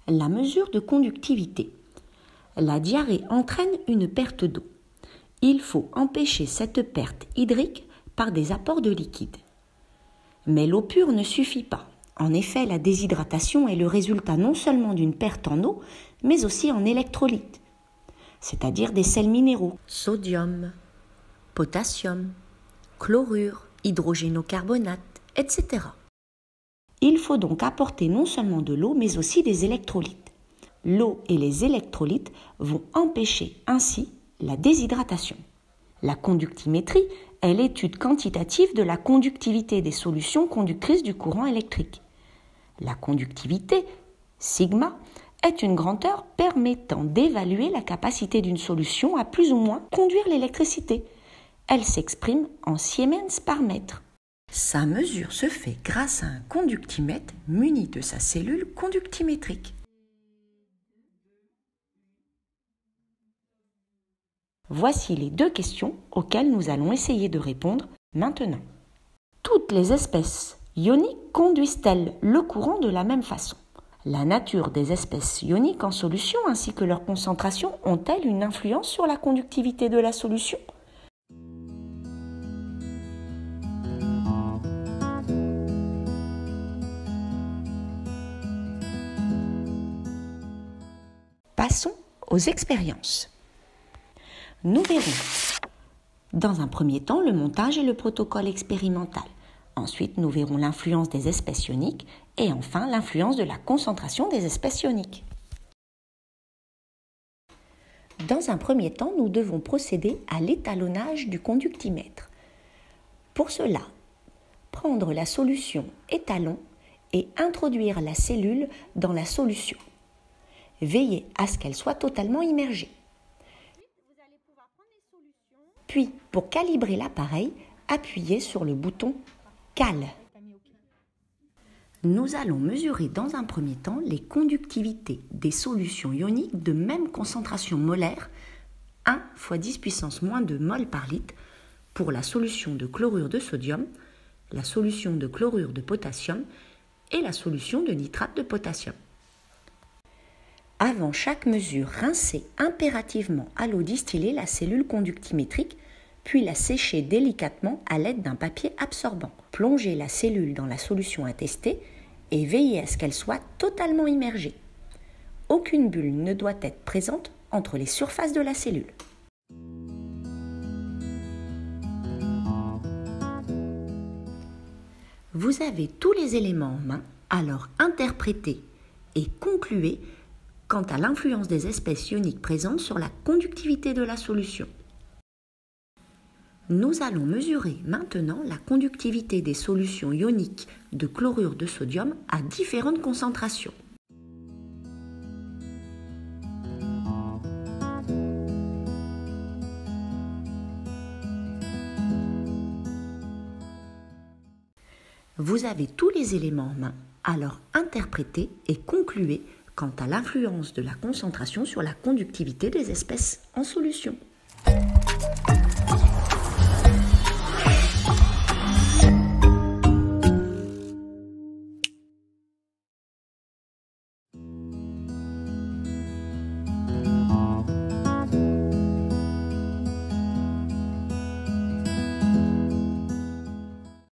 La mesure de conductivité. La diarrhée entraîne une perte d'eau. Il faut empêcher cette perte hydrique par des apports de liquide. Mais l'eau pure ne suffit pas. En effet, la déshydratation est le résultat non seulement d'une perte en eau, mais aussi en électrolytes, c'est-à-dire des sels minéraux, sodium, potassium, chlorure, hydrogénocarbonate, etc. Il faut donc apporter non seulement de l'eau, mais aussi des électrolytes. L'eau et les électrolytes vont empêcher ainsi la déshydratation. La conductimétrie est l'étude quantitative de la conductivité des solutions conductrices du courant électrique. La conductivité, sigma, est une grandeur permettant d'évaluer la capacité d'une solution à plus ou moins conduire l'électricité. Elle s'exprime en siemens par mètre. Sa mesure se fait grâce à un conductimètre muni de sa cellule conductimétrique. Voici les 2 questions auxquelles nous allons essayer de répondre maintenant. Toutes les espèces ioniques conduisent-elles le courant de la même façon? La nature des espèces ioniques en solution ainsi que leur concentration ont-elles une influence sur la conductivité de la solution? Passons aux expériences. Nous verrons dans un premier temps le montage et le protocole expérimental. Ensuite, nous verrons l'influence des espèces ioniques et enfin l'influence de la concentration des espèces ioniques. Dans un premier temps, nous devons procéder à l'étalonnage du conductimètre. Pour cela, prendre la solution étalon et introduire la cellule dans la solution. Veillez à ce qu'elle soit totalement immergée. Puis, pour calibrer l'appareil, appuyez sur le bouton « Cal ». Nous allons mesurer dans un premier temps les conductivités des solutions ioniques de même concentration molaire, 1 × 10 puissance moins 2 mol par litre, pour la solution de chlorure de sodium, la solution de chlorure de potassium et la solution de nitrate de potassium. Avant chaque mesure, rincez impérativement à l'eau distillée la cellule conductimétrique, puis la séchez délicatement à l'aide d'un papier absorbant. Plongez la cellule dans la solution à tester et veillez à ce qu'elle soit totalement immergée. Aucune bulle ne doit être présente entre les surfaces de la cellule. Vous avez tous les éléments en main, alors interprétez et concluez quant à l'influence des espèces ioniques présentes sur la conductivité de la solution. Nous allons mesurer maintenant la conductivité des solutions ioniques de chlorure de sodium à différentes concentrations. Vous avez tous les éléments en main, alors interprétez et concluez quant à l'influence de la concentration sur la conductivité des espèces en solution.